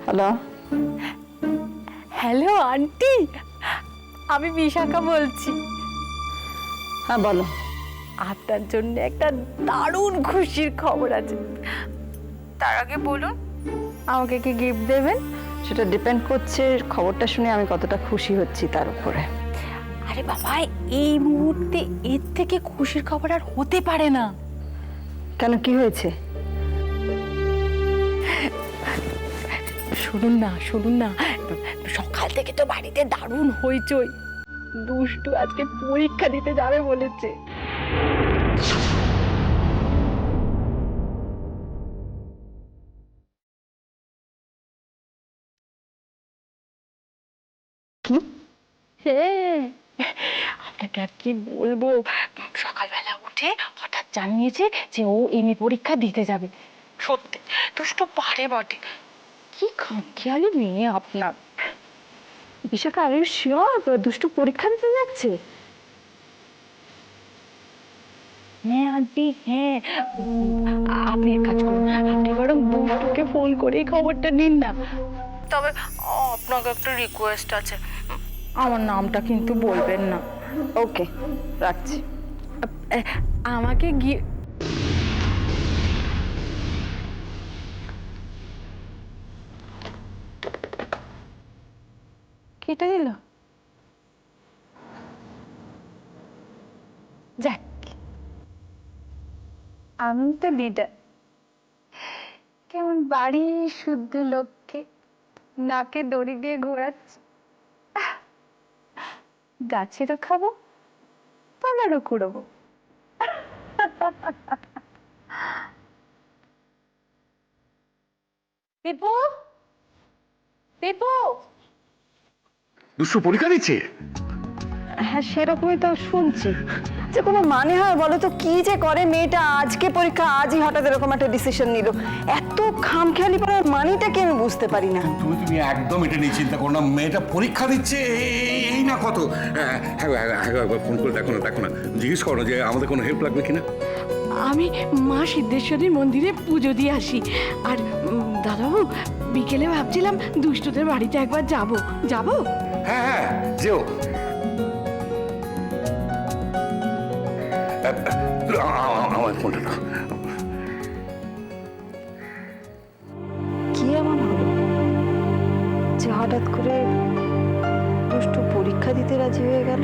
Hello. Hello aunty, আমি বিশাখা বলছি। হ্যাঁ বলো। আপনার জন্য একটা দারুণ খুশির খবর আছে। তার আগে বলুন, আমাকে কি গিফট দেবেন? সেটা ডিপেন্ড করছে খবরটা শুনে আমি কতটা খুশি হচ্ছি তার উপরে। আরে বাবা, এই মুহূর্তে এর থেকে খুশির খবর আর হতে পারে না। কেন, কি হয়েছে? শুনুন না, শুনুন না, সকাল থেকে তো বাড়িতে দারুণ হইচই। দুষ্টু আজকে পরীক্ষা দিতে যাবে বলেছে। কি? হ্যাঁ, আপনাকে আর কি বলবো, সকালবেলা উঠে হঠাৎ জানিয়েছে যে ও এমএ পরীক্ষা দিতে যাবে। সত্যি দুষ্টু পারে বটে। কি খামখেয়ালি মেয়ে আপনার। বিশাখা, আর ইউ শিওর দুষ্টু পরীক্ষা দিতে যাচ্ছে? হ্যাঁ আন্টি, হ্যাঁ। আপনি এক কাজ করুন, আপনি বরং দুষ্টুকে ফোন করে খবরটা নিন না। তবে আপনাকে একটা রিকোয়েস্ট আছে, আমার নামটা কিন্তু বলবেন না। ওকে, রাখছি। আমাকে গিয়ে কেটে দিল। যাক, আমি তো লিডার। কেমন বাড়ি শুদ্ধ লোককে নাকে দড়ি দিয়ে ঘোরাচ্ছি। গাছেরও খাবো, পালারও কুড়বো। দীপু, দীপু। দুষ্টু পরীক্ষা দিচ্ছে? হ্যাঁ, সেরকমই তো শুনছি। যে কোনো মানে হয় বলো তো? কি যে করে মেয়েটা, আজকে পরীক্ষা, আজই হঠাৎ এরকম একটা ডিসিশন নিল। এত খামখেয়ালি করার মানেটা কি আমি বুঝতে পারি না। তুমি একদম এটা নিয়ে চিন্তা করো না, মেয়েটা পরীক্ষা দিচ্ছে এই না কত। একবার ফোন করে দেখো না, জিজ্ঞেস করো যে আমাদের কোনো হেল্প লাগবে কিনা। আমি মা সিদ্ধেশ্বরীর মন্দিরে পুজো দিয়ে আসি। আর দাদাবাবু, বিকেলে ভাবছিলাম দুষ্টুদের বাড়িতে একবার যাব। হ্যাঁ, যেও। আমার ফোনটা দাও। কি এমন হলো যে হঠাৎ করে দুষ্টু পরীক্ষা দিতে রাজি হয়ে গেল?